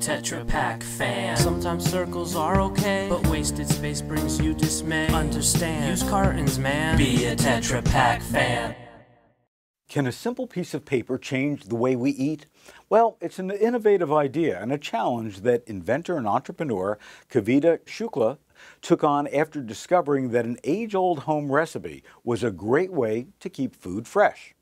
Tetra Pak fan. Sometimes circles are okay, but wasted space brings you dismay. Understand, use cartons, man. Be a Tetra Pak fan. Can a simple piece of paper change the way we eat? Well, it's an innovative idea and a challenge that inventor and entrepreneur Kavita Shukla took on after discovering that an age-old home recipe was a great way to keep food fresh.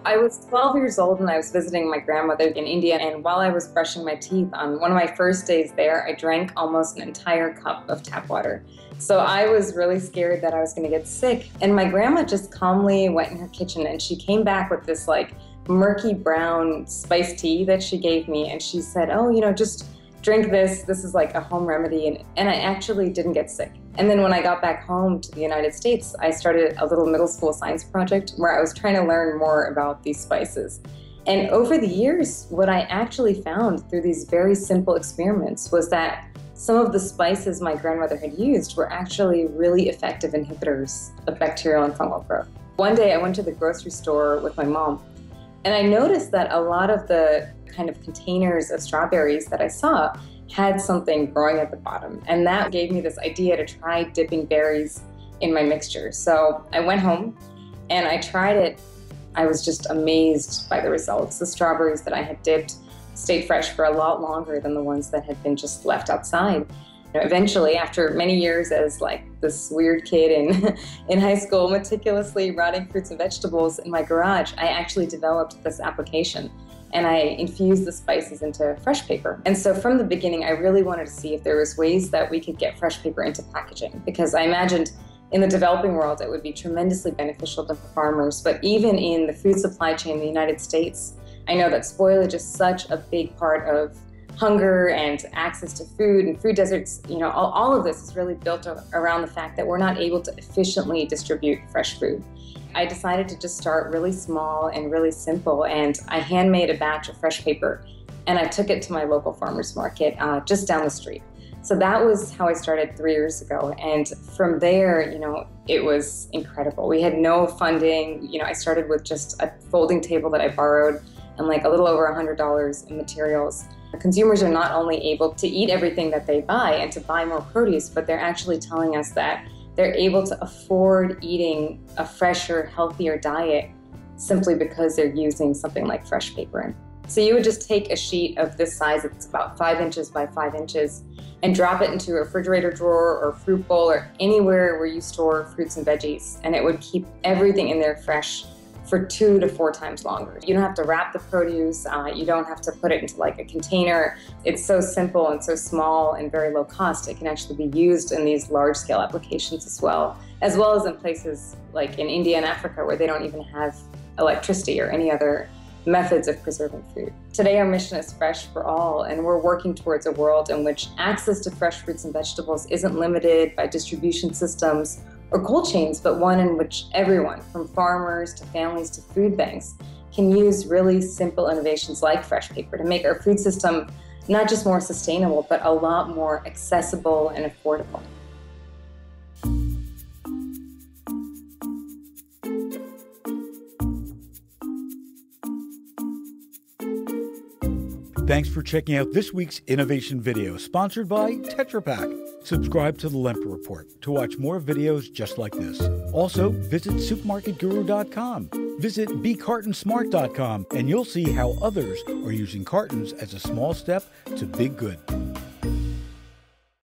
I was 12 years old and I was visiting my grandmother in India, and while I was brushing my teeth on one of my first days there, I drank almost an entire cup of tap water. So I was really scared that I was going to get sick, and my grandma just calmly went in her kitchen and she came back with this like murky brown spiced tea that she gave me, and she said, oh, just drink this. This is like a home remedy, and I actually didn't get sick. And then when I got back home to the United States, I started a little middle school science project where I was trying to learn more about these spices. And over the years, what I actually found through these very simple experiments was that some of the spices my grandmother had used were actually really effective inhibitors of bacterial and fungal growth. One day I went to the grocery store with my mom, and I noticed that a lot of the kind of containers of strawberries that I saw had something growing at the bottom. And that gave me this idea to try dipping berries in my mixture. So I went home and I tried it. I was just amazed by the results. The strawberries that I had dipped stayed fresh for a lot longer than the ones that had been just left outside. Eventually, after many years as like this weird kid in high school, meticulously rotting fruits and vegetables in my garage, I actually developed this application. And I infused the spices into fresh paper. And so from the beginning, I really wanted to see if there was ways that we could get fresh paper into packaging, because I imagined in the developing world, it would be tremendously beneficial to farmers. But even in the food supply chain in the United States, I know that spoilage is such a big part of hunger and access to food and food deserts. All of this is really built around the fact that we're not able to efficiently distribute fresh food. I decided to just start really small and really simple, and I handmade a batch of fresh paper, and I took it to my local farmer's market just down the street. So that was how I started 3 years ago, and from there, it was incredible. We had no funding. I started with just a folding table that I borrowed and like a little over $100 in materials. Consumers are not only able to eat everything that they buy and to buy more produce, but they're actually telling us that they're able to afford eating a fresher, healthier diet simply because they're using something like fresh paper. So you would just take a sheet of this size, it's about 5 inches by 5 inches, and drop it into a refrigerator drawer or fruit bowl or anywhere where you store fruits and veggies, and it would keep everything in there fresh for 2 to 4 times longer. You don't have to wrap the produce, you don't have to put it into like a container. It's so simple and so small and very low cost. It can actually be used in these large scale applications as well as in places like in India and Africa where they don't even have electricity or any other methods of preserving food. Today our mission is fresh for all, and we're working towards a world in which access to fresh fruits and vegetables isn't limited by distribution systems or cold chains, but one in which everyone, from farmers to families to food banks, can use really simple innovations like fresh paper to make our food system not just more sustainable, but a lot more accessible and affordable. Thanks for checking out this week's innovation video, sponsored by Tetra Pak. Subscribe to the Lempert Report to watch more videos just like this. Also, visit supermarketguru.com. Visit becartonsmart.com, and you'll see how others are using cartons as a small step to big good.